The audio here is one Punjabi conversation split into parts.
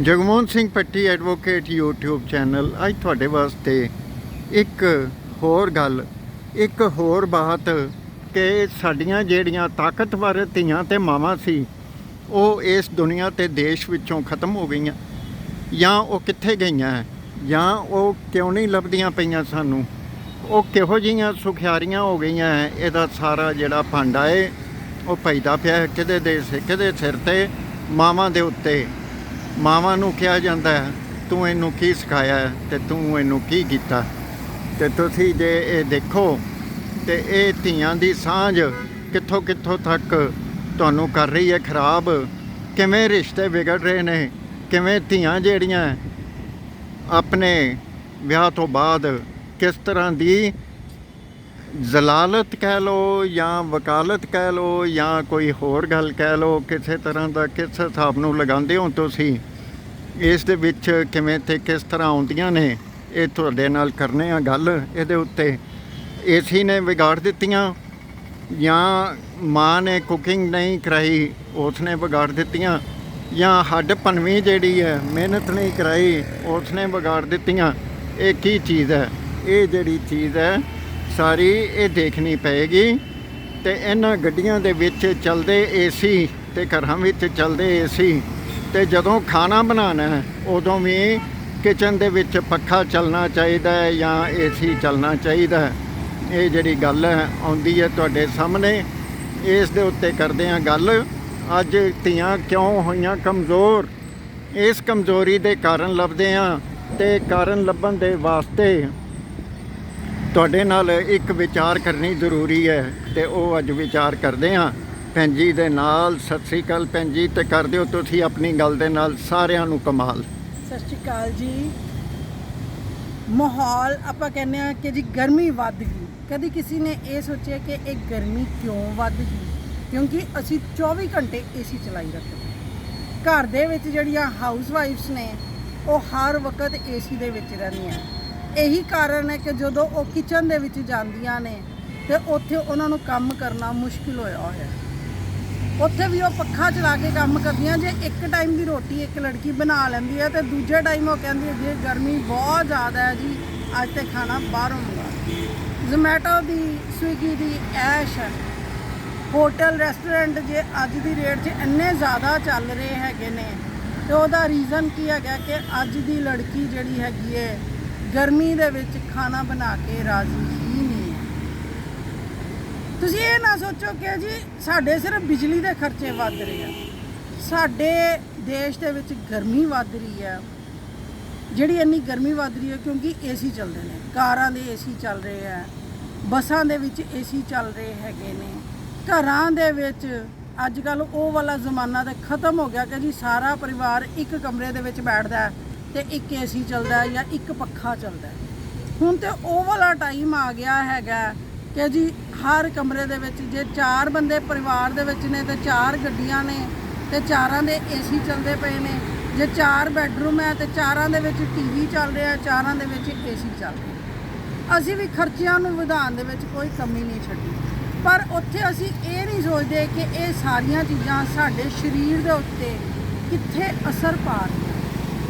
ਜਗਮੋਹਨ ਸਿੰਘ ਪੱਟੀ ਐਡਵੋਕੇਟ YouTube ਚੈਨਲ ਅੱਜ ਤੁਹਾਡੇ ਵਾਸਤੇ ਇੱਕ ਹੋਰ ਗੱਲ, ਇੱਕ ਹੋਰ ਬਾਤ ਕਿ ਸਾਡੀਆਂ ਜਿਹੜੀਆਂ ਤਾਕਤਵਰ ਧੀਆਂ ਤੇ ਮਾਵਾਂ ਸੀ ਉਹ ਇਸ ਦੁਨੀਆ ਤੇ ਦੇਸ਼ ਵਿੱਚੋਂ ਖਤਮ ਹੋ ਗਈਆਂ, ਜਾਂ ਉਹ ਕਿੱਥੇ ਗਈਆਂ, ਜਾਂ ਉਹ ਕਿਉਂ ਨਹੀਂ ਲੱਭਦੀਆਂ ਪਈਆਂ ਸਾਨੂੰ, ਉਹ ਕਿਹੋ ਜਿਹੀਆਂ ਸੁਖਿਆਰੀਆਂ ਹੋ ਗਈਆਂ। ਇਹਦਾ ਸਾਰਾ ਜਿਹੜਾ ਭਾਂਡਾ ਹੈ ਉਹ ਭਜਦਾ ਪਿਆ ਕਿਹਦੇ ਸਿਰ ਤੇ? ਮਾਵਾਂ ਦੇ ਉੱਤੇ। ਮਾਵਾਂ ਨੂੰ ਕਿਹਾ ਜਾਂਦਾ ਹੈ ਤੂੰ ਇਹਨੂੰ ਕੀ ਸਿਖਾਇਆ ਅਤੇ ਤੂੰ ਇਹਨੂੰ ਕੀ ਕੀਤਾ। ਅਤੇ ਤੁਸੀਂ ਜੇ ਇਹ ਦੇਖੋ ਅਤੇ ਇਹ ਧੀਆਂ ਦੀ ਸਾਂਝ ਕਿੱਥੋਂ ਕਿੱਥੋਂ ਤੱਕ ਤੁਹਾਨੂੰ ਕਰ ਰਹੀ ਹੈ ਖਰਾਬ, ਕਿਵੇਂ ਰਿਸ਼ਤੇ ਵਿਗੜ ਰਹੇ ਨੇ, ਕਿਵੇਂ ਧੀਆਂ ਜਿਹੜੀਆਂ ਆਪਣੇ ਵਿਆਹ ਤੋਂ ਬਾਅਦ ਕਿਸ ਤਰ੍ਹਾਂ ਦੀ ਜ਼ਲਾਲਤ ਕਹਿ ਲਓ ਜਾਂ ਵਕਾਲਤ ਕਹਿ ਲਓ ਜਾਂ ਕੋਈ ਹੋਰ ਗੱਲ ਕਹਿ ਲਓ, ਕਿਸੇ ਤਰ੍ਹਾਂ ਦਾ ਕਿਸ ਹਿਸਾਬ ਨੂੰ ਲਗਾਉਂਦੇ ਹੋ ਤੁਸੀਂ ਇਸ ਦੇ ਵਿੱਚ, ਕਿਵੇਂ ਤੇ ਕਿਸ ਤਰ੍ਹਾਂ ਆਉਂਦੀਆਂ ਨੇ, ਇਹ ਤੁਹਾਡੇ ਨਾਲ ਕਰਨੇ ਆ ਗੱਲ। ਇਹਦੇ ਉੱਤੇ ਏਸੀ ਨੇ ਵਿਗਾੜ ਦਿੱਤੀਆਂ ਜਾਂ ਮਾਂ ਨੇ ਕੁਕਿੰਗ ਨਹੀਂ ਕਰਾਈ ਉਸ ਨੇ ਵਿਗਾੜ ਦਿੱਤੀਆਂ, ਜਾਂ ਹੱਡ ਭੰਨਵੀਂ ਜਿਹੜੀ ਹੈ ਮਿਹਨਤ ਨਹੀਂ ਕਰਾਈ ਉਸ ਨੇ ਵਿਗਾੜ ਦਿੱਤੀਆਂ। ਇਹ ਕੀ ਚੀਜ਼ ਹੈ? ਇਹ ਜਿਹੜੀ ਚੀਜ਼ ਹੈ ਸਾਰੀ ਇਹ ਦੇਖਣੀ ਪਏਗੀ। ਅਤੇ ਇਹਨਾਂ ਗੱਡੀਆਂ ਦੇ ਵਿੱਚ ਚੱਲਦੇ ਏਸੀ ਅਤੇ ਘਰਾਂ ਵਿੱਚ ਚੱਲਦੇ ਏਸੀ, ਅਤੇ ਜਦੋਂ ਖਾਣਾ ਬਣਾਉਣਾ ਉਦੋਂ ਵੀ ਕਿਚਨ ਦੇ ਵਿੱਚ ਪੱਖਾ ਚੱਲਣਾ ਚਾਹੀਦਾ ਹੈ ਜਾਂ ਏਸੀ ਚੱਲਣਾ ਚਾਹੀਦਾ। ਇਹ ਜਿਹੜੀ ਗੱਲ ਹੈ ਆਉਂਦੀ ਹੈ ਤੁਹਾਡੇ ਸਾਹਮਣੇ, ਇਸ ਦੇ ਉੱਤੇ ਕਰਦੇ ਹਾਂ ਗੱਲ। ਅੱਜ ਧੀਆਂ ਕਿਉਂ ਹੋਈਆਂ ਕਮਜ਼ੋਰ, ਇਸ ਕਮਜ਼ੋਰੀ ਦੇ ਕਾਰਨ ਲੱਭਦੇ ਹਾਂ, ਅਤੇ ਕਾਰਨ ਲੱਭਣ ਦੇ ਵਾਸਤੇ ਤੁਹਾਡੇ ਨਾਲ ਇੱਕ ਵਿਚਾਰ ਕਰਨੀ ਜ਼ਰੂਰੀ ਹੈ, ਅਤੇ ਉਹ ਅੱਜ ਵਿਚਾਰ ਕਰਦੇ ਹਾਂ ਭੈਣ ਜੀ ਦੇ ਨਾਲ। ਸਤਿ ਸ਼੍ਰੀ ਅਕਾਲ ਭੈਣ ਜੀ, ਅਤੇ ਕਰ ਦਿਓ ਤੁਸੀਂ ਆਪਣੀ ਗੱਲ ਦੇ ਨਾਲ ਸਾਰਿਆਂ ਨੂੰ ਕਮਾਲ। ਸਤਿ ਸ਼੍ਰੀ ਅਕਾਲ ਜੀ। ਮਾਹੌਲ ਆਪਾਂ ਕਹਿੰਦੇ ਆ ਕਿ ਜੀ ਗਰਮੀ ਵੱਧ ਗਈ। ਕਦੀ ਕਿਸੇ ਨੇ ਇਹ ਸੋਚਿਆ ਕਿ ਇਹ ਗਰਮੀ ਕਿਉਂ ਵੱਧ ਗਈ? ਕਿਉਂਕਿ ਅਸੀਂ 24 ਘੰਟੇ ਏਸੀ ਚਲਾਈ ਰੱਖਦੇ। ਘਰ ਦੇ ਵਿੱਚ ਜਿਹੜੀਆਂ ਹਾਊਸ ਵਾਈਫਸ ਨੇ ਉਹ ਹਰ ਵਕਤ ਏਸੀ ਦੇ ਵਿੱਚ ਰਹਿੰਦੀਆਂ। ਇਹੀ ਕਾਰਨ ਹੈ ਕਿ ਜਦੋਂ ਉਹ ਕਿਚਨ ਦੇ ਵਿੱਚ ਜਾਂਦੀਆਂ ਨੇ ਤੇ ਉੱਥੇ ਉਹਨਾਂ ਨੂੰ ਕੰਮ ਕਰਨਾ ਮੁਸ਼ਕਿਲ ਹੋਇਆ ਹੋਇਆ। ਉੱਥੇ ਵੀ ਉਹ ਪੱਖਾ ਚਲਾ ਕੇ ਕੰਮ ਕਰਦੀਆਂ। ਜੇ ਇੱਕ ਟਾਈਮ ਦੀ ਰੋਟੀ ਇੱਕ ਲੜਕੀ ਬਣਾ ਲੈਂਦੀ ਹੈ ਤੇ ਦੂਜੇ ਟਾਈਮ ਉਹ ਕਹਿੰਦੀ ਹੈ ਜੇ ਗਰਮੀ ਬਹੁਤ ਜ਼ਿਆਦਾ ਹੈ ਜੀ ਅੱਜ ਤੇ ਖਾਣਾ ਬਾਹਰੋਂ ਮੰਗਾ। ਜ਼ੋਮੈਟੋ ਦੀ, ਸਵਿਗੀ ਦੀ ਐਸ਼ ਹੈ। ਹੋਟਲ ਰੈਸਟੋਰੈਂਟ ਜੇ ਅੱਜ ਦੀ ਰੇਟ 'ਚ ਇੰਨੇ ਜ਼ਿਆਦਾ ਚੱਲ ਰਹੇ ਹੈਗੇ ਨੇ ਤੇ ਉਹਦਾ ਰੀਜ਼ਨ ਕੀ ਹੈਗਾ ਕਿ ਅੱਜ ਦੀ ਲੜਕੀ ਜਿਹੜੀ ਹੈਗੀ ਹੈ ਗਰਮੀ ਦੇ ਵਿੱਚ ਖਾਣਾ ਬਣਾ ਕੇ ਰਾਜ਼ੀ ਹੀ ਨਹੀਂ ਹੈ। ਤੁਸੀਂ ਇਹ ਨਾ ਸੋਚੋ ਕਿ ਜੀ ਸਾਡੇ ਸਿਰਫ ਬਿਜਲੀ ਦੇ ਖਰਚੇ ਵੱਧ ਰਹੇ ਆ। ਸਾਡੇ ਦੇਸ਼ ਦੇ ਵਿੱਚ ਗਰਮੀ ਵੱਧ ਰਹੀ ਹੈ। ਜਿਹੜੀ ਇੰਨੀ ਗਰਮੀ ਵੱਧ ਰਹੀ ਹੈ ਕਿਉਂਕਿ ਏਸੀ ਚੱਲਦੇ ਨੇ, ਕਾਰਾਂ ਦੇ ਏਸੀ ਚੱਲ ਰਹੇ ਹੈ, ਬੱਸਾਂ ਦੇ ਵਿੱਚ ਏਸੀ ਚੱਲ ਰਹੇ ਹੈਗੇ ਨੇ। ਘਰਾਂ ਦੇ ਵਿੱਚ ਅੱਜ ਕੱਲ੍ਹ ਉਹ ਵਾਲਾ ਜ਼ਮਾਨਾ ਤਾਂ ਖਤਮ ਹੋ ਗਿਆ ਕਿ ਜੀ ਸਾਰਾ ਪਰਿਵਾਰ ਇੱਕ ਕਮਰੇ ਦੇ ਵਿੱਚ ਬੈਠਦਾ ਅਤੇ ਇੱਕ ਏਸੀ ਚੱਲਦਾ ਜਾਂ ਇੱਕ ਪੱਖਾ ਚੱਲਦਾ। ਹੁਣ ਤਾਂ ਉਹ ਵਾਲਾ ਟਾਈਮ ਆ ਗਿਆ ਹੈਗਾ ਕਿ ਜੀ ਹਰ ਕਮਰੇ ਦੇ ਵਿੱਚ ਜੇ 4 ਬੰਦੇ ਪਰਿਵਾਰ ਦੇ ਵਿੱਚ ਨੇ ਤੇ 4 ਗੱਡੀਆਂ ਨੇ ਅਤੇ 4ਾਂ ਦੇ ਏਸੀ ਚੱਲਦੇ ਪਏ ਨੇ। ਜੇ 4 ਬੈਡਰੂਮ ਹੈ ਅਤੇ 4ਾਂ ਦੇ ਵਿੱਚ TV ਚੱਲ ਰਿਹਾ, 4ਾਂ ਦੇ ਵਿੱਚ ਏਸੀ ਚੱਲ ਰਿਹਾ। ਅਸੀਂ ਵੀ ਖਰਚਿਆਂ ਨੂੰ ਵਧਾਉਣ ਦੇ ਵਿੱਚ ਕੋਈ ਕਮੀ ਨਹੀਂ ਛੱਡੀ, ਪਰ ਉੱਥੇ ਅਸੀਂ ਇਹ ਨਹੀਂ ਸੋਚਦੇ ਕਿ ਇਹ ਸਾਰੀਆਂ ਚੀਜ਼ਾਂ ਸਾਡੇ ਸਰੀਰ ਦੇ ਉੱਤੇ ਕਿੱਥੇ ਅਸਰ ਪਾ ਰਹੀਆਂ।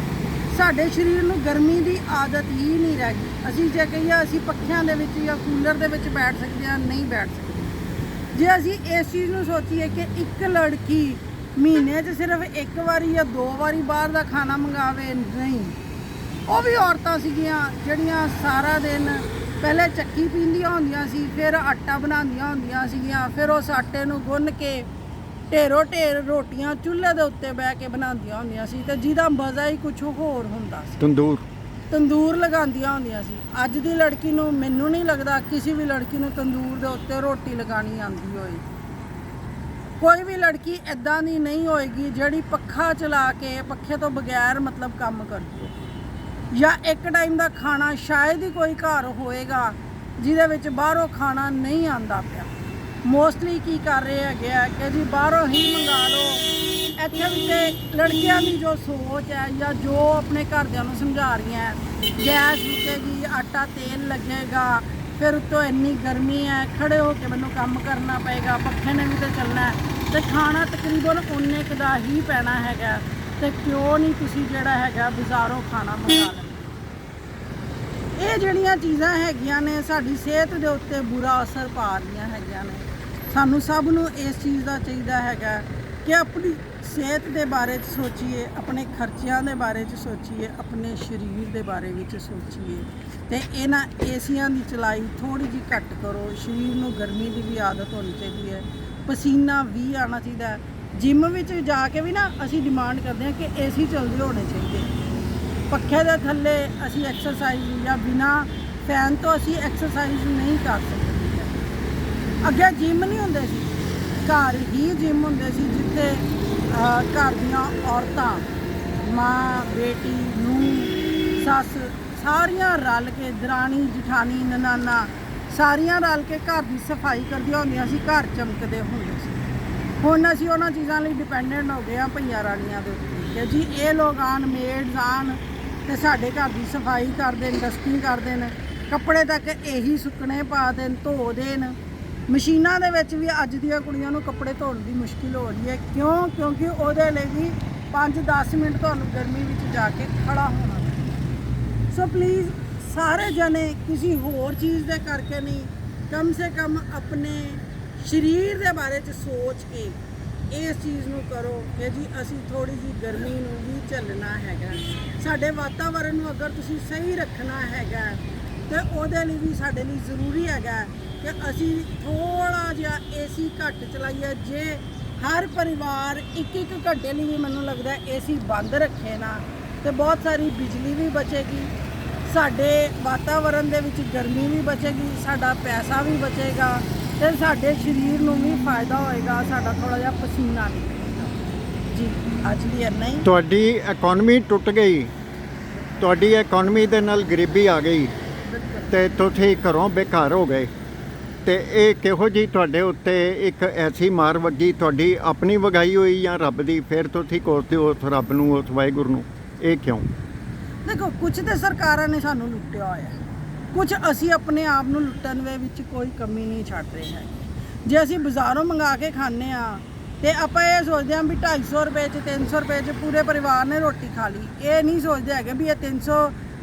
ਸਾਡੇ ਸਰੀਰ ਨੂੰ ਗਰਮੀ ਦੀ ਆਦਤ ਹੀ ਨਹੀਂ ਰਹਿ ਗਈ। ਅਸੀਂ ਜੇ ਕਹੀਏ ਅਸੀਂ ਪੱਖਿਆਂ ਦੇ ਵਿੱਚ ਜਾਂ ਕੂਲਰ ਦੇ ਵਿੱਚ ਬੈਠ ਸਕਦੇ ਹਾਂ, ਨਹੀਂ ਬੈਠ ਸਕਦੇ। ਜੇ ਅਸੀਂ ਇਸ ਚੀਜ਼ ਨੂੰ ਸੋਚੀਏ ਕਿ ਇੱਕ ਲੜਕੀ ਮਹੀਨੇ 'ਚ ਸਿਰਫ 1 ਵਾਰੀ ਜਾਂ 2 ਵਾਰੀ ਬਾਹਰ ਦਾ ਖਾਣਾ ਮੰਗਾਵੇ, ਨਹੀਂ। ਉਹ ਵੀ ਔਰਤਾਂ ਸੀਗੀਆਂ ਜਿਹੜੀਆਂ ਸਾਰਾ ਦਿਨ ਪਹਿਲੇ ਚੱਕੀ ਪੀਂਦੀਆਂ ਹੁੰਦੀਆਂ ਸੀ, ਫਿਰ ਆਟਾ ਬਣਾਉਂਦੀਆਂ ਹੁੰਦੀਆਂ ਸੀਗੀਆਂ, ਫਿਰ ਉਸ ਆਟੇ ਨੂੰ ਗੁੰਨ ਕੇ ਢੇਰੋਂ ਢੇਰ ਰੋਟੀਆਂ ਚੁੱਲ੍ਹੇ ਦੇ ਉੱਤੇ ਬਹਿ ਕੇ ਬਣਾਉਂਦੀਆਂ ਹੁੰਦੀਆਂ ਸੀ, ਅਤੇ ਜਿਹਦਾ ਮਜ਼ਾ ਹੀ ਕੁਛ ਹੋਰ ਹੁੰਦਾ ਸੀ। ਤੰਦੂਰ ਲਗਾਉਂਦੀਆਂ ਹੁੰਦੀਆਂ ਸੀ। ਅੱਜ ਦੀ ਲੜਕੀ ਨੂੰ ਮੈਨੂੰ ਨਹੀਂ ਲੱਗਦਾ ਕਿਸੇ ਵੀ ਲੜਕੀ ਨੂੰ ਤੰਦੂਰ ਦੇ ਉੱਤੇ ਰੋਟੀ ਲਗਾਉਣੀ ਆਉਂਦੀ ਹੋਏ। ਕੋਈ ਵੀ ਲੜਕੀ ਇੱਦਾਂ ਦੀ ਨਹੀਂ ਹੋਏਗੀ ਜਿਹੜੀ ਪੱਖਾ ਚਲਾ ਕੇ ਪੱਖੇ ਤੋਂ ਬਗੈਰ ਮਤਲਬ ਕੰਮ ਕਰਦੀ ਹੋਵੇ। ਜਾਂ ਇੱਕ ਟਾਈਮ ਦਾ ਖਾਣਾ ਸ਼ਾਇਦ ਹੀ ਕੋਈ ਘਰ ਹੋਏਗਾ ਜਿਹਦੇ ਵਿੱਚ ਬਾਹਰੋਂ ਖਾਣਾ ਨਹੀਂ ਆਉਂਦਾ ਪਿਆ। ਮੋਸਟਲੀ ਕੀ ਕਰ ਰਹੇ ਹੈਗੇ ਆ ਕਿ ਜੀ ਬਾਹਰੋਂ ਹੀ ਮੰਗਾ ਲਓ। ਇੱਥੇ ਵੀ ਤੇ ਲੜਕੀਆਂ ਦੀ ਜੋ ਸੋਚ ਹੈ ਜਾਂ ਜੋ ਆਪਣੇ ਘਰਦਿਆਂ ਨੂੰ ਸਮਝਾ ਰਹੀਆਂ, ਗੈਸ ਰੁਕੇਗੀ, ਆਟਾ ਤੇਲ ਲੱਗੇਗਾ, ਫਿਰ ਉੱਤੋਂ ਇੰਨੀ ਗਰਮੀ ਹੈ ਖੜੇ ਹੋ ਕੇ ਮੈਨੂੰ ਕੰਮ ਕਰਨਾ ਪਏਗਾ, ਪੱਖੇ ਨੇ ਵੀ ਤਾਂ ਚੱਲਣਾ ਅਤੇ ਖਾਣਾ ਤਕਰੀਬਨ ਉਨੇ ਕੁ ਦਾ ਹੀ ਪੈਣਾ ਹੈਗਾ। ਤੇ ਕਿਉਂ ਨਹੀਂ ਤੁਸੀਂ ਜਿਹੜਾ ਹੈਗਾ ਬਾਜ਼ਾਰੋਂ ਖਾਣਾ ਮੰਗਾ ਲੈਂਦੇ। ਇਹ ਜਿਹੜੀਆਂ ਚੀਜ਼ਾਂ ਹੈਗੀਆਂ ਨੇ ਸਾਡੀ ਸਿਹਤ ਦੇ ਉੱਤੇ ਬੁਰਾ ਅਸਰ ਪਾ ਰਹੀਆਂ ਹੈਗੀਆਂ ਨੇ। ਸਾਨੂੰ ਸਭ ਨੂੰ ਇਸ ਚੀਜ਼ ਦਾ ਚਾਹੀਦਾ ਹੈਗਾ ਕਿ ਆਪਣੀ ਸਿਹਤ ਦੇ ਬਾਰੇ 'ਚ ਸੋਚੀਏ, ਆਪਣੇ ਖਰਚਿਆਂ ਦੇ ਬਾਰੇ 'ਚ ਸੋਚੀਏ, ਆਪਣੇ ਸਰੀਰ ਦੇ ਬਾਰੇ ਵਿੱਚ ਸੋਚੀਏ ਤੇ ਇਹਨਾਂ ਏਸੀਆਂ ਦੀ ਚਲਾਈ ਥੋੜੀ ਜਿਹੀ ਘੱਟ ਕਰੋ। ਸਰੀਰ ਨੂੰ ਗਰਮੀ ਦੀ ਵੀ ਆਦਤ ਹੋਣੀ ਚਾਹੀਦੀ ਹੈ, ਪਸੀਨਾ ਵੀ ਆਉਣਾ ਚਾਹੀਦਾ ਹੈ। ਜਿਮ ਵਿੱਚ ਜਾ ਕੇ ਵੀ ਨਾ ਅਸੀਂ ਡਿਮਾਂਡ ਕਰਦੇ ਹਾਂ ਕਿ ਏਸੀ ਚੱਲਦੇ ਹੋਣੇ ਚਾਹੀਦੇ, ਪੱਖੇ ਦੇ ਥੱਲੇ ਅਸੀਂ ਐਕਸਰਸਾਈਜ਼ ਜਾਂ ਬਿਨਾ ਫੈਨ ਤੋਂ ਅਸੀਂ ਐਕਸਰਸਾਈਜ਼ ਨਹੀਂ ਕਰ ਸਕਦੇ। ਅੱਗੇ ਜਿਮ ਨਹੀਂ ਹੁੰਦੇ ਸੀ, ਘਰ ਹੀ ਜਿਮ ਹੁੰਦੇ ਸੀ ਜਿੱਥੇ ਘਰ ਦੀਆਂ ਔਰਤਾਂ, ਮਾਂ, ਬੇਟੀ, ਨੂੰਹ, ਸੱਸ ਸਾਰੀਆਂ ਰਲ ਕੇ, ਦਰਾਣੀ ਜਠਾਣੀ ਨਨਾਨਾ ਸਾਰੀਆਂ ਰਲ ਕੇ ਘਰ ਦੀ ਸਫਾਈ ਕਰਦੀਆਂ ਹੁੰਦੀਆਂ ਸੀ, ਘਰ ਚਮਕਦੇ ਹੁੰਦੇ ਸੀ। ਹੁਣ ਅਸੀਂ ਉਹਨਾਂ ਚੀਜ਼ਾਂ ਲਈ ਡਿਪੈਂਡੈਂਟ ਹੋ ਗਏ ਹਾਂ ਭਈਆ ਰਾਣੀਆਂ ਦੇ ਉੱਤੇ ਕਿ ਜੀ ਇਹ ਲੋਕ ਆਉਣ, ਮੇਡਸ ਆਉਣ ਤੇ ਸਾਡੇ ਘਰ ਦੀ ਸਫਾਈ ਕਰ ਦੇਣ, ਡਸਟਿੰਗ ਕਰ ਦੇਣ, ਕੱਪੜੇ ਤੱਕ ਇਹੀ ਸੁੱਕਣੇ ਪਾ ਦੇਣ, ਧੋ ਦੇਣ। ਮਸ਼ੀਨਾਂ ਦੇ ਵਿੱਚ ਵੀ ਅੱਜ ਦੀਆਂ ਕੁੜੀਆਂ ਨੂੰ ਕੱਪੜੇ ਧੋਣ ਦੀ ਮੁਸ਼ਕਿਲ ਹੋ ਰਹੀ ਹੈ। ਕਿਉਂ? ਕਿਉਂਕਿ ਉਹਦੇ ਲਈ ਵੀ 5-10 ਮਿੰਟ ਤੁਹਾਨੂੰ ਗਰਮੀ ਵਿੱਚ ਜਾ ਕੇ ਖੜਾ ਹੋਣਾ ਪੈਂਦਾ। ਸੋ ਪਲੀਜ਼ ਸਾਰੇ ਜਣੇ ਕਿਸੇ ਹੋਰ ਚੀਜ਼ ਦੇ ਕਰਕੇ ਨਹੀਂ, ਕਮ ਸੇ ਕਮ ਆਪਣੇ ਸਰੀਰ ਦੇ ਬਾਰੇ 'ਚ ਸੋਚ ਕੇ ਇਸ ਚੀਜ਼ ਨੂੰ ਕਰੋ ਕਿ ਜੀ ਅਸੀਂ ਥੋੜੀ ਜਿਹੀ ਗਰਮੀ ਨੂੰ ਵੀ ਝੱਲਣਾ ਹੈਗਾ। ਸਾਡੇ ਵਾਤਾਵਰਨ ਨੂੰ ਅਗਰ ਤੁਸੀਂ ਸਹੀ ਰੱਖਣਾ ਹੈਗਾ ਤੇ ਉਹਦੇ ਲਈ ਵੀ ਸਾਡੇ ਲਈ ਜ਼ਰੂਰੀ ਹੈਗਾ ਕਿ ਅਸੀਂ ਥੋੜਾ ਜਿਹਾ ਏਸੀ ਘੱਟ ਚਲਾਈਏ। ਜੇ ਹਰ ਪਰਿਵਾਰ 1-1 ਘੰਟੇ ਲਈ ਵੀ ਮੈਨੂੰ ਲੱਗਦਾ ਏਸੀ ਬੰਦ ਰੱਖੇ ਨਾ ਤੇ ਬਹੁਤ ਸਾਰੀ ਬਿਜਲੀ ਵੀ ਬਚੇਗੀ, ਸਾਡੇ ਵਾਤਾਵਰਨ ਦੇ ਵਿੱਚ ਗਰਮੀ ਵੀ ਬਚੇਗੀ, ਸਾਡਾ ਪੈਸਾ ਵੀ ਬਚੇਗਾ ਤੇ ਸਾਡੇ ਸਰੀਰ ਨੂੰ ਵੀ ਫਾਇਦਾ ਹੋਏਗਾ, ਸਾਡਾ ਥੋੜਾ ਜਿਹਾ ਪਸੀਨਾ ਨਿਕਲੇਗਾ। ਜੀ ਅੱਜ ਲਈ ਇੰਨਾ ਹੀ। ਤੁਹਾਡੀ ਇਕਨੋਮੀ ਟੁੱਟ ਗਈ, ਤੁਹਾਡੀ ਇਕਨੋਮੀ ਦੇ ਨਾਲ ਗਰੀਬੀ ਆ ਗਈ ਤੇ ਤੁਸੀਂ ਘਰੋਂ ਬੇਘਰ ਹੋ ਗਏ ਤੇ ਇਹ ਕਿਹੋ ਜਿਹੀ ਤੁਹਾਡੇ ਉੱਤੇ ਇੱਕ ਐਸੀ ਮਾਰ ਵੱਜੀ, ਤੁਹਾਡੀ ਆਪਣੀ ਵਗਾਈ ਹੋਈ ਜਾਂ ਰੱਬ ਦੀ? ਫਿਰ ਤੁਸੀਂ ਕੋਸਦੇ ਹੋ ਉਸ ਰੱਬ ਨੂੰ, ਉਸ ਵਾਹਿਗੁਰੂ ਨੂੰ, ਇਹ ਕਿਉਂ? ਦੇਖੋ, ਕੁਝ ਤੇ ਸਰਕਾਰਾਂ ਨੇ ਸਾਨੂੰ ਲੁੱਟਿਆ ਹੋਇਆ, ਕੁਝ ਅਸੀਂ ਆਪਣੇ ਆਪ ਨੂੰ ਲੁੱਟਣ ਦੇ ਵਿੱਚ ਕੋਈ ਕਮੀ ਨਹੀਂ ਛੱਡ ਰਹੇ ਹੈਗੇ। ਜੇ ਅਸੀਂ ਬਾਜ਼ਾਰੋਂ ਮੰਗਾ ਕੇ ਖਾਂਦੇ ਆ ਤੇ ਆਪਾਂ ਇਹ ਸੋਚਦੇ ਹਾਂ ਵੀ 250 ਰੁਪਏ 'ਚ 300 ਰੁਪਏ 'ਚ ਪੂਰੇ ਪਰਿਵਾਰ ਨੇ ਰੋਟੀ ਖਾ ਲਈ। ਇਹ ਨਹੀਂ ਸੋਚਦੇ ਹੈਗੇ ਵੀ ਇਹ 300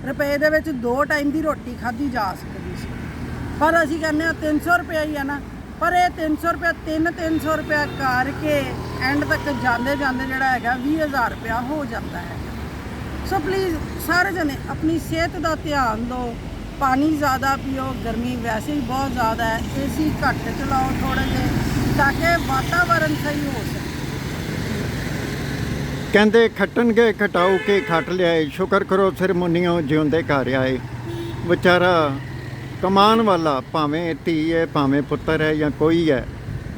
ਰੁਪਏ ਦੇ ਵਿੱਚ 2 ਟਾਈਮ ਦੀ ਰੋਟੀ ਖਾਧੀ ਜਾ ਸਕਦੀ ਸੀ, ਪਰ ਅਸੀਂ ਕਹਿੰਦੇ ਹਾਂ 300 ਰੁਪਏ ਹੀ ਆ ਨਾ। ਪਰ ਇਹ 300 ਰੁਪਏ 300 ਰੁਪਏ ਕਰਕੇ ਐਂਡ ਤੱਕ ਜਾਂਦੇ ਜਾਂਦੇ ਜਿਹੜਾ ਹੈਗਾ 20,000 ਰੁਪਇਆ ਹੋ ਜਾਂਦਾ ਹੈ। ਸੋ ਪਲੀਜ਼ ਸਾਰੇ ਜਣੇ ਆਪਣੀ ਸਿਹਤ ਦਾ ਧਿਆਨ ਦਿਓ, ਪਾਣੀ ਜ਼ਿਆਦਾ ਪੀਓ, ਗਰਮੀ ਵੈਸੇ ਹੀ ਬਹੁਤ ਜ਼ਿਆਦਾ ਹੈ, ਏਸੀ ਘੱਟ ਚਲਾਓ ਥੋੜ੍ਹੇ ਜਿਹੇ ਤਾਂ ਕਿ ਵਾਤਾਵਰਨ ਸਹੀ ਹੋ ਸਕੇ। ਕਹਿੰਦੇ ਖੱਟਣਗੇ ਖਟਾਉ ਕੇ ਖੱਟ ਲਿਆਏ, ਸ਼ੁਕਰ ਕਰੋ ਸਿਰ ਮੁੰਨੀਓ ਜਿਉਂਦੇ ਘਰ ਆਏ। ਵਿਚਾਰਾ ਕਮਾਉਣ ਵਾਲਾ, ਭਾਵੇਂ ਧੀ ਹੈ, ਭਾਵੇਂ ਪੁੱਤਰ ਹੈ, ਜਾਂ ਕੋਈ ਹੈ,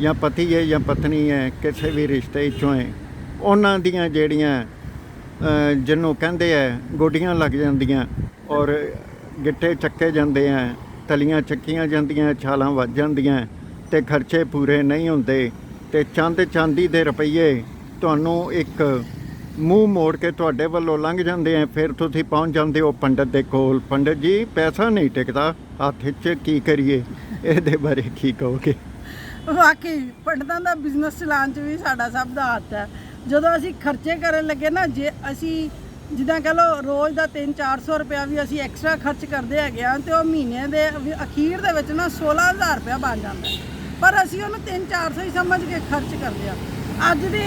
ਜਾਂ ਪਤੀ ਹੈ ਜਾਂ ਪਤਨੀ ਹੈ, ਕਿਸੇ ਵੀ ਰਿਸ਼ਤੇ 'ਚੋਂ ਹੈ, ਉਹਨਾਂ ਦੀਆਂ ਜਿਹੜੀਆਂ ਜਿਹਨੂੰ ਕਹਿੰਦੇ ਹੈ ਗੋਡੀਆਂ ਲੱਗ ਜਾਂਦੀਆਂ ਔਰ ਗਿੱਟੇ ਚੱਕੇ ਜਾਂਦੇ ਆ, ਤਲੀਆਂ ਚੱਕੀਆਂ ਜਾਂਦੀਆਂ, ਛਾਲਾਂ ਵੱਜ ਜਾਂਦੀਆਂ ਤੇ ਖਰਚੇ ਪੂਰੇ ਨਹੀਂ ਹੁੰਦੇ ਤੇ ਚਾਂਦੀ ਦੇ ਰੁਪਈਏ ਤੁਹਾਨੂੰ ਇੱਕ ਮੂੰਹ ਮੋੜ ਕੇ ਤੁਹਾਡੇ ਵੱਲੋਂ ਲੰਘ ਜਾਂਦੇ ਆ। ਫਿਰ ਤੁਸੀਂ ਪਹੁੰਚ ਜਾਂਦੇ ਹੋ ਪੰਡਤ ਦੇ ਕੋਲ, ਪੰਡਤ ਜੀ ਪੈਸਾ ਨਹੀਂ ਟਿਕਦਾ ਹੱਥ 'ਚ, ਕੀ ਕਰੀਏ? ਇਹਦੇ ਬਾਰੇ ਕੀ ਕਹੋਗੇ? ਵਾਕਈ ਪੰਡਤਾਂ ਦਾ ਬਿਜ਼ਨਸ ਚਲਾਉਣ 'ਚ ਵੀ ਸਾਡਾ ਸਭ ਦਾ ਹੱਥ ਹੈ। ਜਦੋਂ ਅਸੀਂ ਖਰਚੇ ਕਰਨ ਲੱਗੇ ਨਾ, ਜੇ ਅਸੀਂ ਜਿੱਦਾਂ ਕਹ ਲਓ ਰੋਜ਼ ਦਾ 300-400 ਰੁਪਇਆ ਵੀ ਅਸੀਂ ਐਕਸਟਰਾ ਖਰਚ ਕਰਦੇ ਹੈਗੇ ਹਾਂ ਤੇ ਉਹ ਮਹੀਨੇ ਦੇ ਅਖੀਰ ਦੇ ਵਿੱਚ ਨਾ 16,000 ਰੁਪਇਆ ਬਣ ਜਾਂਦਾ, ਪਰ ਅਸੀਂ ਉਹਨੂੰ 300-400 ਹੀ ਸਮਝ ਕੇ ਖਰਚ ਕਰਦੇ ਹਾਂ। ਅੱਜ ਦੀ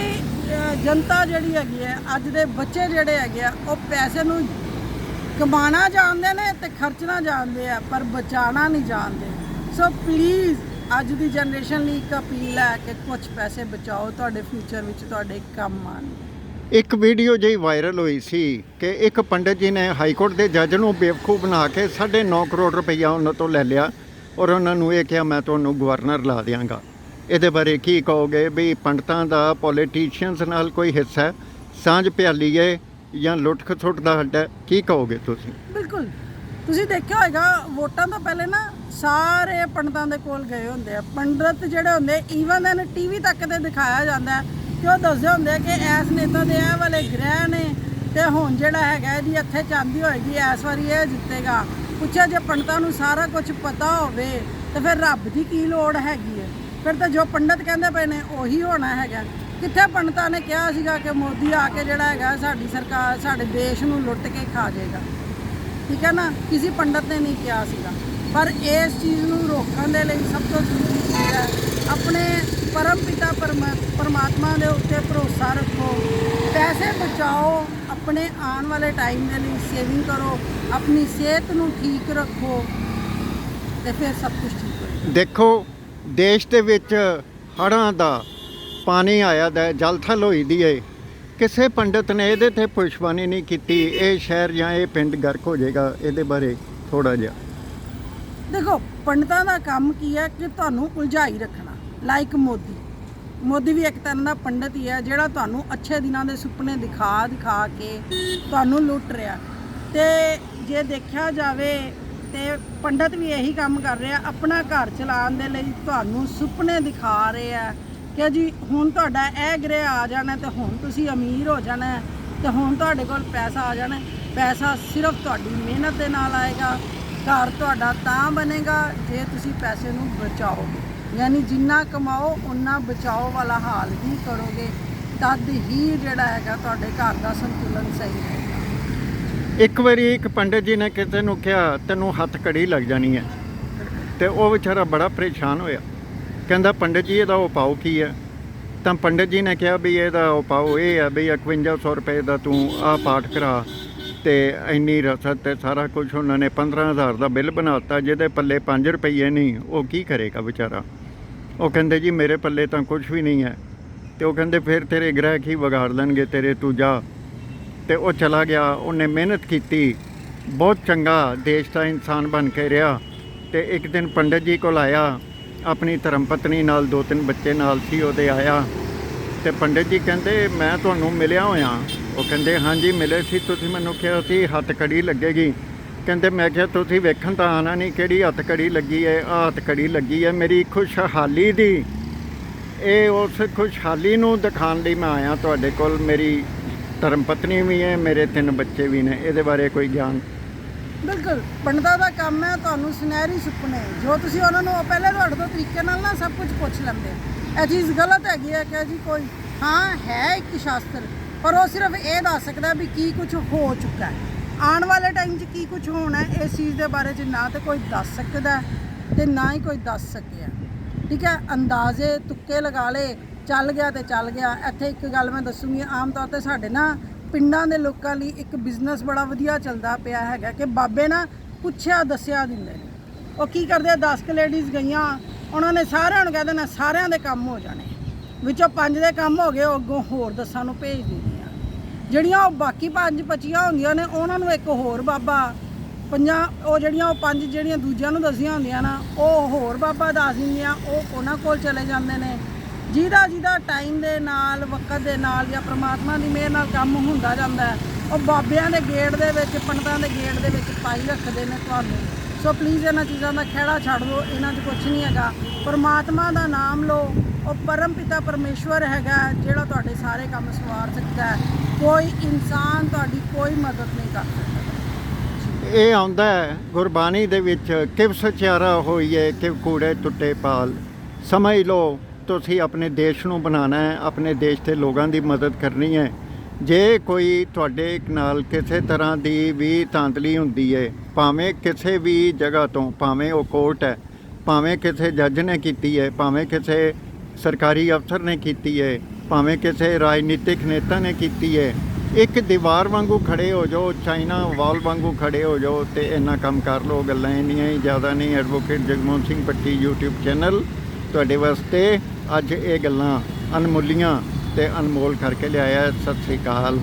ਜਨਤਾ ਜਿਹੜੀ ਹੈਗੀ ਹੈ, ਅੱਜ ਦੇ ਬੱਚੇ ਜਿਹੜੇ ਹੈਗੇ ਆ, ਉਹ ਪੈਸੇ ਨੂੰ ਕਮਾਉਣਾ ਜਾਣਦੇ ਨੇ ਤੇ ਖਰਚਣਾ ਜਾਣਦੇ ਆ, ਪਰ ਬਚਾਉਣਾ ਨਹੀਂ ਜਾਣਦੇ। ਸੋ ਪਲੀਜ਼ ਅੱਜ ਦੀ ਜਨਰੇਸ਼ਨ ਲਈ ਇੱਕ ਅਪੀਲ ਹੈ ਕਿ ਕੁਝ ਪੈਸੇ ਬਚਾਓ, ਤੁਹਾਡੇ ਫਿਊਚਰ ਵਿੱਚ ਤੁਹਾਡੇ ਕੰਮ ਆਉਣ। ਇੱਕ ਵੀਡੀਓ ਜਿਹੀ ਵਾਇਰਲ ਹੋਈ ਸੀ ਕਿ ਇੱਕ ਪੰਡਤ ਜੀ ਨੇ ਹਾਈ ਕੋਰਟ ਦੇ ਜੱਜ ਨੂੰ ਬੇਵਕੂਫ ਬਣਾ ਕੇ 9.5 ਕਰੋੜ ਰੁਪਈਆ ਉਹਨਾਂ ਤੋਂ ਲੈ ਲਿਆ ਔਰ ਉਹਨਾਂ ਨੂੰ ਇਹ ਕਿਹਾ ਮੈਂ ਤੁਹਾਨੂੰ ਗਵਰਨਰ ਲਾ ਦਿਆਂਗਾ। ਇਹਦੇ ਬਾਰੇ ਕੀ ਕਹੋਗੇ ਵੀ ਪੰਡਤਾਂ ਦਾ ਪੋਲੀਟੀਸ਼ੀਅਨਸ ਨਾਲ ਕੋਈ ਹਿੱਸਾ ਹੈ, ਸਾਂਝ ਪਿਆਲੀ ਹੈ ਜਾਂ ਲੁੱਟ ਖਸੁੱਟ ਦਾ ਹੱਡ ਹੈ? ਕੀ ਕਹੋਗੇ ਤੁਸੀਂ? ਬਿਲਕੁਲ, ਤੁਸੀਂ ਦੇਖਿਆ ਹੋਏਗਾ ਵੋਟਾਂ ਤੋਂ ਪਹਿਲੇ ਨਾ ਸਾਰੇ ਪੰਡਤਾਂ ਦੇ ਕੋਲ ਗਏ ਹੁੰਦੇ ਆ। ਪੰਡਤ ਜਿਹੜੇ ਹੁੰਦੇ ਈਵਨ ਇਹਨਾਂ ਟੀਵੀ ਤੱਕ ਤੇ ਦਿਖਾਇਆ ਜਾਂਦਾ ਕਿ ਉਹ ਦੱਸਦੇ ਹੁੰਦੇ ਕਿ ਇਸ ਨੇਤਾ ਦੇ ਇਹ ਵਾਲੇ ਗ੍ਰਹਿ ਨੇ ਤੇ ਹੁਣ ਜਿਹੜਾ ਹੈਗਾ ਇਹਦੀ ਇੱਥੇ ਚਾਂਦੀ ਹੋਏਗੀ, ਇਸ ਵਾਰੀ ਇਹ ਜਿੱਤੇਗਾ। ਪੁੱਛਿਆ ਜੇ ਪੰਡਤਾਂ ਨੂੰ ਸਾਰਾ ਕੁਝ ਪਤਾ ਹੋਵੇ ਤੇ ਫਿਰ ਰੱਬ ਦੀ ਕੀ ਲੋੜ ਹੈਗੀ ਹੈ? ਫਿਰ ਤਾਂ ਜੋ ਪੰਡਤ ਕਹਿੰਦੇ ਪਏ ਨੇ ਉਹੀ ਹੋਣਾ ਹੈਗਾ। ਕਿੱਥੇ ਪੰਡਤਾਂ ਨੇ ਕਿਹਾ ਸੀਗਾ ਕਿ ਮੋਦੀ ਆ ਕੇ ਜਿਹੜਾ ਹੈਗਾ ਸਾਡੀ ਸਰਕਾਰ ਸਾਡੇ ਦੇਸ਼ ਨੂੰ ਲੁੱਟ ਕੇ ਖਾ ਜਾਏਗਾ, ਠੀਕ ਹੈ ਨਾ, ਕਿਸੇ ਪੰਡਤ ਨੇ ਨਹੀਂ ਕਿਹਾ ਸੀਗਾ। ਪਰ ਇਸ ਚੀਜ਼ ਨੂੰ ਰੋਕਣ ਦੇ ਲਈ ਸਭ ਤੋਂ ਜ਼ਰੂਰੀ ਚੀਜ਼ ਹੈ ਆਪਣੇ ਪਰਮ ਪਿਤਾ ਪਰਮਾਤਮਾ ਦੇ ਉੱਤੇ ਭਰੋਸਾ ਰੱਖੋ, ਪੈਸੇ ਬਚਾਓ, ਆਪਣੇ ਆਉਣ ਵਾਲੇ ਟਾਈਮ ਦੇ ਲਈ ਸੇਵਿੰਗ ਕਰੋ, ਆਪਣੀ ਸਿਹਤ ਨੂੰ ਠੀਕ ਰੱਖੋ ਤੇ ਫਿਰ ਸਭ ਕੁਝ ਠੀਕ ਹੋਏਗਾ। ਦੇਖੋ ਦੇਸ਼ ਦੇ ਵਿੱਚ ਹੜ੍ਹਾਂ ਦਾ ਪਾਣੀ ਆਇਆ ਦਾ, ਜਲ ਥਲ ਹੋਈ ਦੀ ਹੈ, ਕਿਸੇ ਪੰਡਤ ਨੇ ਇਹਦੇ ਤੇ ਪੁਸ਼ਪਾਨੀ ਨਹੀਂ ਕੀਤੀ, ਇਹ ਸ਼ਹਿਰ ਜਾਂ ਇਹ ਪਿੰਡ ਗਰਕ ਹੋ ਜਾਏਗਾ। ਇਹਦੇ ਬਾਰੇ ਥੋੜਾ ਜਿਹਾ ਦੇਖੋ ਪੰਡਤਾਂ ਦਾ ਕੰਮ ਕੀ ਹੈ ਕਿ ਤੁਹਾਨੂੰ ਉਲਝਾਈ ਰੱਖਣਾ। ਲਾਈਕ ਮੋਦੀ ਵੀ ਇੱਕ ਤਰ੍ਹਾਂ ਦਾ ਪੰਡਤ ਹੀ ਹੈ ਜਿਹੜਾ ਤੁਹਾਨੂੰ ਅੱਛੇ ਦਿਨਾਂ ਦੇ ਸੁਪਨੇ ਦਿਖਾ ਕੇ ਤੁਹਾਨੂੰ ਲੁੱਟ ਰਿਹਾ। ਤੇ ਜੇ ਦੇਖਿਆ ਜਾਵੇ ਤੇ ਪੰਡਤ ਵੀ ਇਹੀ ਕੰਮ ਕਰ ਰਿਹਾ, ਆਪਣਾ ਘਰ ਚਲਾਉਣ ਦੇ ਲਈ ਤੁਹਾਨੂੰ ਸੁਪਨੇ ਦਿਖਾ ਰਹੇ ਆ ਕਿ ਜੀ ਹੁਣ ਤੁਹਾਡਾ ਇਹ ਗ੍ਰਹਿ ਆ ਜਾਣਾ ਤੇ ਹੁਣ ਤੁਸੀਂ ਅਮੀਰ ਹੋ ਜਾਣਾ ਤੇ ਹੁਣ ਤੁਹਾਡੇ ਕੋਲ ਪੈਸਾ ਆ ਜਾਣਾ। ਪੈਸਾ ਸਿਰਫ ਤੁਹਾਡੀ ਮਿਹਨਤ ਦੇ ਨਾਲ ਆਏਗਾ। ਘਰ ਤੁਹਾਡਾ ਤਾਂ ਬਣੇਗਾ ਜੇ ਤੁਸੀਂ ਪੈਸੇ ਨੂੰ ਬਚਾਓਗੇ, ਯਾਨੀ ਜਿੰਨਾ ਕਮਾਓ ਉਨਾ ਬਚਾਓ ਵਾਲਾ ਹਾਲ ਹੀ ਕਰੋਗੇ, ਤਦ ਹੀ ਜਿਹੜਾ ਹੈਗਾ ਤੁਹਾਡੇ ਘਰ ਦਾ ਸੰਤੁਲਨ ਸਹੀ ਰਹੇਗਾ। ਇੱਕ ਵਾਰੀ ਇੱਕ ਪੰਡਤ ਜੀ ਨੇ ਕਿਸੇ ਨੂੰ ਕਿਹਾ ਤੈਨੂੰ ਹੱਥ ਕੜੀ ਲੱਗ ਜਾਣੀ ਹੈ, ਤੇ ਉਹ ਵਿਚਾਰਾ ਬੜਾ ਪਰੇਸ਼ਾਨ ਹੋਇਆ, ਕਹਿੰਦਾ ਪੰਡਤ ਜੀ ਇਹਦਾ ਉਪਾਅ ਕੀ ਹੈ? ਤਾਂ ਪੰਡਤ ਜੀ ਨੇ ਕਿਹਾ ਵੀ ਇਹਦਾ ਉਪਾਅ ਇਹ ਹੈ ਵੀ 5100 ਰੁਪਏ ਦਾ ਤੂੰ ਆਹ ਪਾਠ ਕਰਾ, ਤੇ ਇੰਨੀ ਰਸਦ ਤੇ ਸਾਰਾ ਕੁਝ। ਉਹਨਾਂ ਨੇ 15000 ਦਾ ਬਿੱਲ ਬਣਾਤਾ, ਜਿਹਦੇ ਪੱਲੇ 5 ਰੁਪਏ ਨਹੀਂ, ਉਹ ਕੀ ਕਰੇਗਾ ਵਿਚਾਰਾ? ਉਹ ਕਹਿੰਦੇ ਜੀ ਮੇਰੇ ਪੱਲੇ ਤਾਂ ਕੁਝ ਵੀ ਨਹੀਂ ਹੈ। ਤੇ ਉਹ ਕਹਿੰਦੇ ਫਿਰ ਤੇਰੇ ਗ੍ਰਹਿ ਕੀ ਵਿਗਾੜ ਲੈਣਗੇ ਤੇਰੇ, ਤੂੰ ਜਾ। ਤੇ ਉਹ ਚਲਾ ਗਿਆ। ਉਹਨੇ ਮਿਹਨਤ ਕੀਤੀ, ਬਹੁਤ ਚੰਗਾ ਦੇਸ਼ ਦਾ ਇਨਸਾਨ ਬਣ ਕੇ ਰਿਹਾ। ਤੇ ਇੱਕ ਦਿਨ ਪੰਡਤ ਜੀ ਕੋਲ ਆਇਆ, ਆਪਣੀ ਧਰਮ ਪਤਨੀ ਨਾਲ, 2-3 ਬੱਚੇ ਨਾਲ ਸੀ ਉਹਦੇ ਆਇਆ। ਤੇ ਪੰਡਤ ਜੀ ਕਹਿੰਦੇ ਮੈਂ ਤੁਹਾਨੂੰ ਮਿਲਿਆ ਹੋਇਆ। ਉਹ ਕਹਿੰਦੇ ਹਾਂਜੀ ਮਿਲੇ ਸੀ, ਤੁਸੀਂ ਮੈਨੂੰ ਕਿਹਾ ਸੀ ਹੱਥ ਕੜੀ ਲੱਗੇਗੀ। ਕਹਿੰਦੇ ਮੈਂ ਕਿਹਾ ਤੁਸੀਂ ਵੇਖਣ ਤਾਂ ਆਉਣਾ ਨਹੀਂ, ਕਿਹੜੀ ਹੱਥ ਕੜੀ ਲੱਗੀ ਹੈ? ਆਹ ਹੱਥ ਕੜੀ ਲੱਗੀ ਹੈ ਮੇਰੀ ਖੁਸ਼ਹਾਲੀ ਦੀ। ਇਹ ਉਸ ਖੁਸ਼ਹਾਲੀ ਨੂੰ ਦਿਖਾਉਣ ਲਈ ਮੈਂ ਆਇਆ ਤੁਹਾਡੇ ਕੋਲ। ਮੇਰੀ ਧਰਮ ਪਤਨੀ ਵੀ ਹੈ, ਮੇਰੇ 3 ਬੱਚੇ ਵੀ ਨੇ। ਇਹਦੇ ਬਾਰੇ ਕੋਈ ਗਿਆਨ? ਬਿਲਕੁਲ, ਪੰਡਤਾਂ ਦਾ ਕੰਮ ਹੈ ਤੁਹਾਨੂੰ ਸੁਨਹਿਰੀ ਸੁਪਨੇ ਜੋ ਤੁਸੀਂ ਉਹਨਾਂ ਨੂੰ ਪਹਿਲੇ ਤੁਹਾਡੇ ਤੋਂ ਤਰੀਕੇ ਨਾਲ ਨਾ ਸਭ ਕੁਝ ਪੁੱਛ ਲੈਂਦੇ। ਇਹ ਚੀਜ਼ ਗਲਤ ਹੈਗੀ ਹੈ ਕਿ ਜੀ ਕੋਈ ਹੈ ਇੱਕ ਸ਼ਾਸਤਰ, ਪਰ ਉਹ ਸਿਰਫ ਇਹ ਦੱਸ ਸਕਦਾ ਵੀ ਕੀ ਕੁਝ ਹੋ ਚੁੱਕਾ ਹੈ, ਆਉਣ ਵਾਲੇ ਟਾਈਮ 'ਚ ਕੀ ਕੁਝ ਹੋਣਾ ਹੈ। ਇਸ ਚੀਜ਼ ਦੇ ਬਾਰੇ 'ਚ ਨਾ ਤਾਂ ਕੋਈ ਦੱਸ ਸਕਦਾ ਤੇ ਨਾ ਹੀ ਕੋਈ ਦੱਸ ਸਕਿਆ, ਠੀਕ ਹੈ। ਅੰਦਾਜ਼ੇ ਤੁੱਕੇ ਲਗਾ ਲਏ, ਚੱਲ ਗਿਆ ਤੇ ਚੱਲ ਗਿਆ। ਇੱਥੇ ਇੱਕ ਗੱਲ ਮੈਂ ਦੱਸੂਗੀ, ਆਮ ਤੌਰ 'ਤੇ ਸਾਡੇ ਨਾ ਪਿੰਡਾਂ ਦੇ ਲੋਕਾਂ ਲਈ ਇੱਕ ਬਿਜ਼ਨਸ ਬੜਾ ਵਧੀਆ ਚੱਲਦਾ ਪਿਆ ਹੈਗਾ ਕਿ ਬਾਬੇ ਨਾ ਪੁੱਛਿਆ ਦੱਸਿਆ ਦਿੰਦੇ ਨੇ। ਉਹ ਕੀ ਕਰਦੇ ਆ, 10 ਲੇਡੀਜ਼ ਗਈਆਂ, ਉਹਨਾਂ ਨੇ ਸਾਰਿਆਂ ਨੂੰ ਕਹਿ ਦੇਣਾ ਸਾਰਿਆਂ ਦੇ ਕੰਮ ਹੋ ਜਾਣੇ, ਵਿੱਚੋਂ 5 ਦੇ ਕੰਮ ਹੋ ਗਏ, ਉਹ ਅੱਗੋਂ ਹੋਰ ਦੱਸਾਂ ਨੂੰ ਭੇਜ ਦਿੰਦੀਆਂ। ਜਿਹੜੀਆਂ ਉਹ ਬਾਕੀ 5 ਬਚੀਆਂ ਹੁੰਦੀਆਂ ਨੇ ਉਹਨਾਂ ਨੂੰ ਇੱਕ ਹੋਰ ਬਾਬਾ ਉਹ ਜਿਹੜੀਆਂ 5 ਜਿਹੜੀਆਂ ਦੂਜਿਆਂ ਨੂੰ ਦੱਸੀਆਂ ਹੁੰਦੀਆਂ ਨਾ, ਉਹ ਹੋਰ ਬਾਬਾ ਦੱਸ ਦਿੰਦੀਆਂ, ਉਹ ਉਹਨਾਂ ਕੋਲ ਚਲੇ ਜਾਂਦੇ ਨੇ। ਜਿਹਦਾ ਟਾਈਮ ਦੇ ਨਾਲ, ਵਕਤ ਦੇ ਨਾਲ ਜਾਂ ਪ੍ਰਮਾਤਮਾ ਦੀ ਮਿਹਰ ਨਾਲ ਕੰਮ ਹੁੰਦਾ ਜਾਂਦਾ ਹੈ, ਉਹ ਬਾਬਿਆਂ ਦੇ ਗੇਟ ਦੇ ਵਿੱਚ, ਪੰਡਤਾਂ ਦੇ ਗੇਟ ਦੇ ਵਿੱਚ ਪਾਈ ਰੱਖਦੇ ਨੇ ਤੁਹਾਨੂੰ। ਸੋ ਪਲੀਜ਼ ਇਹਨਾਂ ਚੀਜ਼ਾਂ ਦਾ ਖਹਿੜਾ ਛੱਡ ਦਿਓ, ਇਹਨਾਂ 'ਚ ਕੁਛ ਨਹੀਂ ਹੈਗਾ। ਪਰਮਾਤਮਾ ਦਾ ਨਾਮ ਲਓ, ਉਹ ਪਰਮ ਪਿਤਾ ਪਰਮੇਸ਼ਵਰ ਹੈਗਾ ਜਿਹੜਾ ਤੁਹਾਡੇ ਸਾਰੇ ਕੰਮ ਸਵਾਰ ਸਕਦਾ ਹੈ। ਕੋਈ ਇਨਸਾਨ ਤੁਹਾਡੀ ਕੋਈ ਮਦਦ ਨਹੀਂ ਕਰ ਸਕਦਾ। ਇਹ ਆਉਂਦਾ ਹੈ ਗੁਰਬਾਣੀ ਦੇ ਵਿੱਚ, ਕਿਵ ਸਚਿਆਰਾ ਹੋਈਏ ਕਿਵ ਕੂੜੇ ਟੁੱਟੇ ਪਾਲ। ਸਮਝ ਲਓ ਤੁਸੀਂ ਆਪਣੇ ਦੇਸ਼ ਨੂੰ ਬਣਾਉਣਾ ਹੈ, ਆਪਣੇ ਦੇਸ਼ ਦੇ ਲੋਕਾਂ ਦੀ ਮਦਦ ਕਰਨੀ ਹੈ। ਜੇ ਕੋਈ ਤੁਹਾਡੇ ਨਾਲ ਕਿਸੇ ਤਰ੍ਹਾਂ ਦੀ ਵੀ ਧਾਂਦਲੀ ਹੁੰਦੀ ਹੈ, ਭਾਵੇਂ ਕਿਸੇ ਵੀ ਜਗ੍ਹਾ ਤੋਂ, ਭਾਵੇਂ ਉਹ ਕੋਰਟ ਹੈ, ਭਾਵੇਂ ਕਿਸੇ ਜੱਜ ਨੇ ਕੀਤੀ ਹੈ, ਭਾਵੇਂ ਕਿਸੇ ਸਰਕਾਰੀ ਅਫਸਰ ਨੇ ਕੀਤੀ ਹੈ, ਭਾਵੇਂ ਕਿਸੇ ਰਾਜਨੀਤਿਕ ਨੇਤਾ ਨੇ ਕੀਤੀ ਹੈ, ਇੱਕ ਦੀਵਾਰ ਵਾਂਗੂ ਖੜੇ ਹੋ ਜਾਓ, ਚਾਈਨਾ ਵਾਲ ਵਾਂਗੂ ਖੜੇ ਹੋ ਜਾਓ ਤੇ ਇੰਨਾ ਕੰਮ ਕਰ ਲਓ। ਗੱਲਾਂ ਇੰਨੀਆਂ ਹੀ ਜ਼ਿਆਦਾ ਨਹੀਂ। ਐਡਵੋਕੇਟ ਜਗਮੋਹਨ ਸਿੰਘ ਪੱਟੀ YouTube ਚੈਨਲ ਤੁਹਾਡੇ ਵਾਸਤੇ ਅੱਜ ਇਹ ਗੱਲਾਂ ਅਨਮੁੱਲੀਆਂ ਤੇ ਅਨਮੋਲ ਕਰਕੇ ਲਿਆਇਆ। ਸਤਿ ਸ੍ਰੀ ਅਕਾਲ।